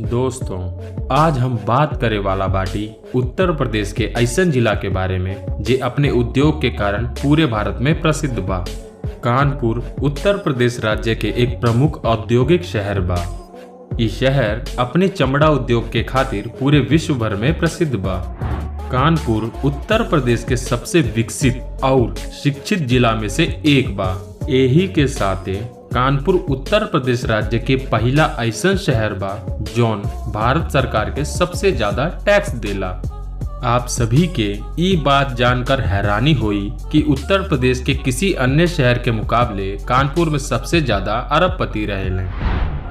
दोस्तों, आज हम बात करे वाला बाटी उत्तर प्रदेश के ऐसन जिला के बारे में जे अपने उद्योग के कारण पूरे भारत में प्रसिद्ध बा। कानपुर उत्तर प्रदेश राज्य के एक प्रमुख औद्योगिक शहर बा। ई शहर अपने चमड़ा उद्योग के खातिर पूरे विश्व भर में प्रसिद्ध बा। कानपुर उत्तर प्रदेश के सबसे विकसित और शिक्षित जिला में से एक बा। यही के साथे कानपुर उत्तर प्रदेश राज्य के पहला ऐसन शहर बा जौन भारत सरकार के सबसे ज्यादा टैक्स देला। आप सभी के ई बात जानकर हैरानी हुई कि उत्तर प्रदेश के किसी अन्य शहर के मुकाबले कानपुर में सबसे ज्यादा अरबपति रहेले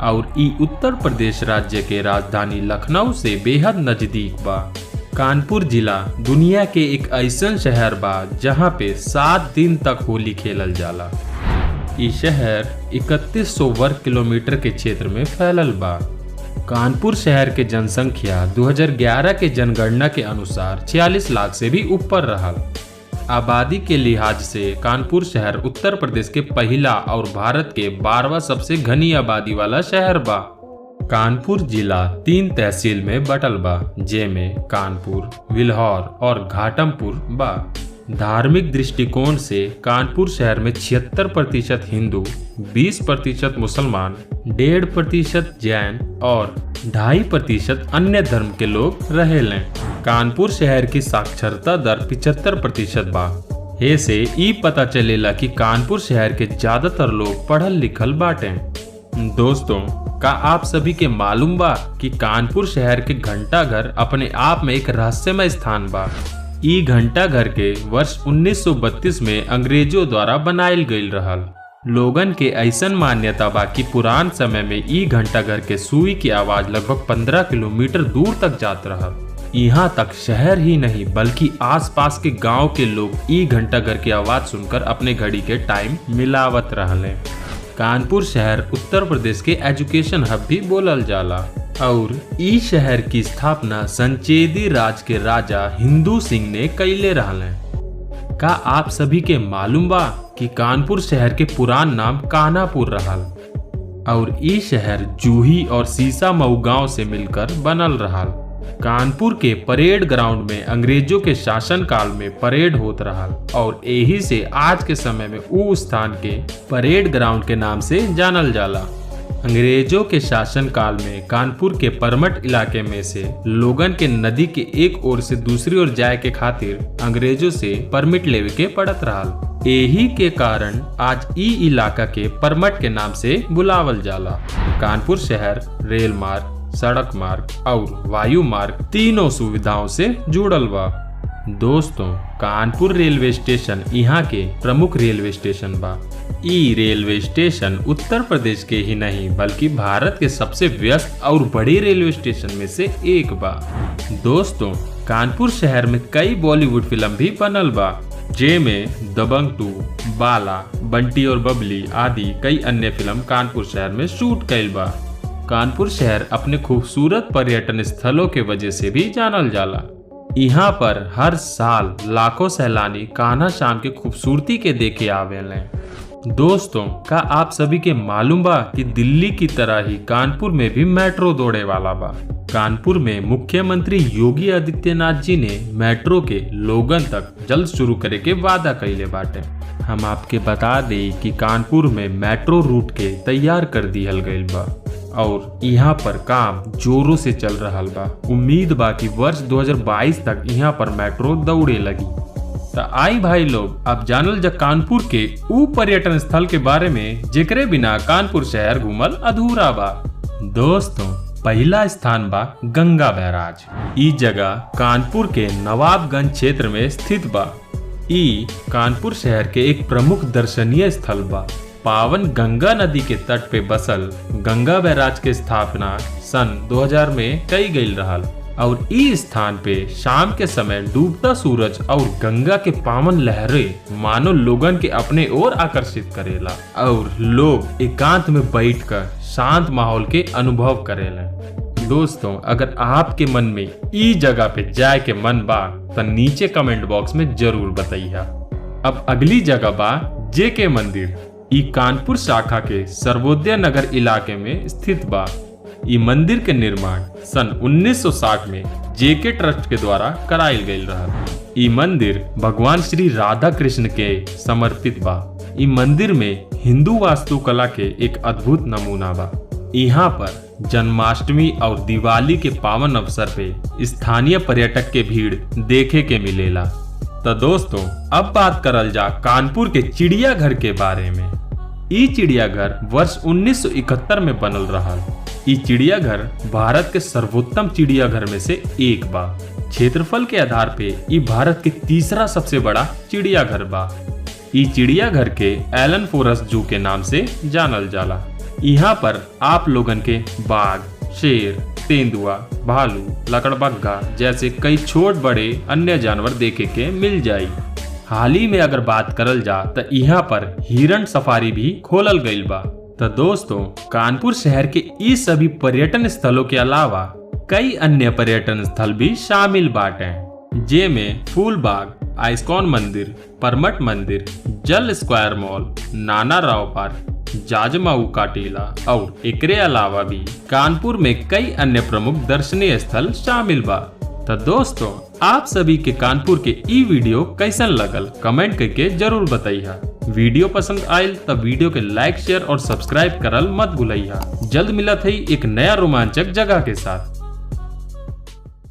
और ई उत्तर प्रदेश राज्य के राजधानी लखनऊ से बेहद नजदीक बा। कानपुर जिला दुनिया के एक ऐसन शहर बा जहाँ पे 7 दिन तक होली खेलल जाला। ई शहर 3100 वर्ग किलोमीटर के क्षेत्र में फैलल बा। कानपुर शहर के जनसंख्या 2011 के जनगणना के अनुसार 46 लाख से भी ऊपर रहल। आबादी के लिहाज से कानपुर शहर उत्तर प्रदेश के पहला और भारत के 12वां सबसे घनी आबादी वाला शहर बा। कानपुर जिला 3 तहसील में बटल बा, जेमे कानपुर, विल्हौर और घाटमपुर बा। धार्मिक दृष्टिकोण से कानपुर शहर में 76% हिंदू, 20% मुसलमान, 1.5% जैन और 2.5% अन्य धर्म के लोग रहेले। कानपुर शहर की साक्षरता दर 75% बा। ऐसे ई पता चलेला कि कानपुर शहर के ज्यादातर लोग पढ़ल लिखल बाटे। दोस्तों, का आप सभी के मालूम बा कि कानपुर शहर के घंटाघर अपने आप में एक रहस्यमय स्थान बा। ई घंटाघर के वर्ष 1932 में अंग्रेजों द्वारा बनायल गईल रहल। लोगन के ऐसन मान्यता बा कि पुरान समय में ई घंटाघर के सुई की आवाज लगभग 15 किलोमीटर दूर तक जात रहल। यहाँ तक शहर ही नहीं बल्कि आसपास के गांव के लोग ई घंटाघर की आवाज सुनकर अपने घड़ी के टाइम मिलावत रहले। कानपुर शहर उत्तर प्रदेश के एजुकेशन हब भी बोलल जाला और ई शहर की स्थापना संचेदी राज के राजा हिंदू सिंह ने कईले रहले। का आप सभी के मालूम बा कि कानपुर शहर के पुरान नाम कान्हापुर रहल और ई शहर जूही और सीसा मऊ गांव से मिलकर बनल रहल। कानपुर के परेड ग्राउंड में अंग्रेजों के शासन काल में परेड होत रहल और यही से आज के समय में ऊ स्थान के परेड ग्राउंड के नाम से जानल जाला। अंग्रेजों के शासन काल में कानपुर के परमट इलाके में से लोगन के नदी के एक ओर से दूसरी ओर जाए के खातिर अंग्रेजों से परमिट लेवे के पड़त रहल। यही के कारण आज ई इलाका के परमट के नाम से बुलावल जाला। कानपुर शहर रेल मार्ग, सड़क मार्ग और वायु मार्ग तीनों सुविधाओं से जुड़ल बा। दोस्तों, कानपुर रेलवे स्टेशन यहाँ के प्रमुख रेलवे स्टेशन बा। ई रेलवे स्टेशन उत्तर प्रदेश के ही नहीं बल्कि भारत के सबसे व्यस्त और बड़े रेलवे स्टेशन में से एक बा। दोस्तों, कानपुर शहर में कई बॉलीवुड फिल्म भी बनल बा, जेमे दबंग 2, बाला, बंटी और बबली आदि कई अन्य फिल्म कानपुर शहर में शूट कइल बा। कानपुर शहर अपने खूबसूरत पर्यटन स्थलों के वजह से भी जानल जाला। यहाँ पर हर साल लाखों सैलानी कान्हा श्याम की खूबसूरती के देखे आवेले। दोस्तों, का आप सभी के मालूम बा कि दिल्ली की तरह ही कानपुर में भी मेट्रो दौड़े वाला बा। कानपुर में मुख्यमंत्री योगी आदित्यनाथ जी ने मेट्रो के लोगन तक जल्द शुरू करे के वादा कइले बाटे। हम आपके बता दे कि कानपुर में मेट्रो रूट के तैयार कर दिहल गइल बा और यहाँ पर काम जोरों से चल रहा बा। उम्मीद बा कि वर्ष 2022 तक यहाँ पर मेट्रो दौड़े लगी। तो आई भाई लोग, अब जानल जा कानपुर के ऊ पर्यटन स्थल के बारे में जेकरे बिना कानपुर शहर घूमल अधूरा बा। दोस्तों, पहला स्थान बा गंगा बैराज। ई जगह कानपुर के नवाबगंज क्षेत्र में स्थित बा। ई कानपुर शहर के एक प्रमुख दर्शनीय स्थल बा। पावन गंगा नदी के तट पे बसल गंगा बैराज के स्थापना सन 2000 में कई गई रहल और इस स्थान पे शाम के समय डूबता सूरज और गंगा के पावन लहरें मानो लोगन के अपने ओर आकर्षित करेला और लोग एकांत में बैठकर शांत माहौल के अनुभव करेला। दोस्तों, अगर आपके मन में ई जगह पे जाए के मन बा तो नीचे कमेंट बॉक्स में जरूर बताइए। अब अगली जगह बा JK मंदिर। ई कानपुर शाखा के सर्वोदय नगर इलाके में स्थित बा। ई मंदिर के निर्माण सन 1960 में जेके ट्रस्ट के द्वारा करायल गयल रहा। ई मंदिर भगवान श्री राधा कृष्ण के समर्पित बा। ई मंदिर में हिंदू वास्तुकला के एक अद्भुत नमूना बा। यहाँ पर जन्माष्टमी और दिवाली के पावन अवसर पे स्थानीय पर्यटक के भीड़ देखे के मिलेला। तो दोस्तों अब बात करल जा कानपुर के चिड़ियाघर के बारे में। ई चिड़ियाघर वर्ष 1971 में बनल रहा। ई चिड़ियाघर भारत के सर्वोत्तम चिड़ियाघर में से एक बा। क्षेत्रफल के आधार पे ई भारत के तीसरा सबसे बड़ा चिड़ियाघर बा। ई चिड़ियाघर के एलन फोरेस्ट जू के नाम से जानल जाला। यहाँ पर आप लोगन के बाघ, शेर, तेंदुआ, भालू, लकड़बग्घा जैसे कई छोट बड़े अन्य जानवर देखे के मिल जाई। हाल ही में अगर बात करल जा तो यहाँ पर हिरण सफारी भी खोलल गईल बा। तो दोस्तों कानपुर शहर के ई सभी पर्यटन स्थलों के अलावा कई अन्य पर्यटन स्थल भी शामिल बाटे, जेमें फूलबाग, आइस्कॉन मंदिर, परमट मंदिर, जल स्क्वायर मॉल, नाना राव पार्क, जाजमाऊ का टीला और एकरे अलावा भी कानपुर में कई अन्य प्रमुख दर्शनीय स्थल शामिल बा। तो दोस्तों आप सभी के कानपुर के ई वीडियो कैसन लगल कमेंट करके जरूर बताइए। वीडियो पसंद आयल तो वीडियो के लाइक, शेयर और सब्सक्राइब करल मत भूलिए। जल्द मिलत है एक नया रोमांचक जगह के साथ।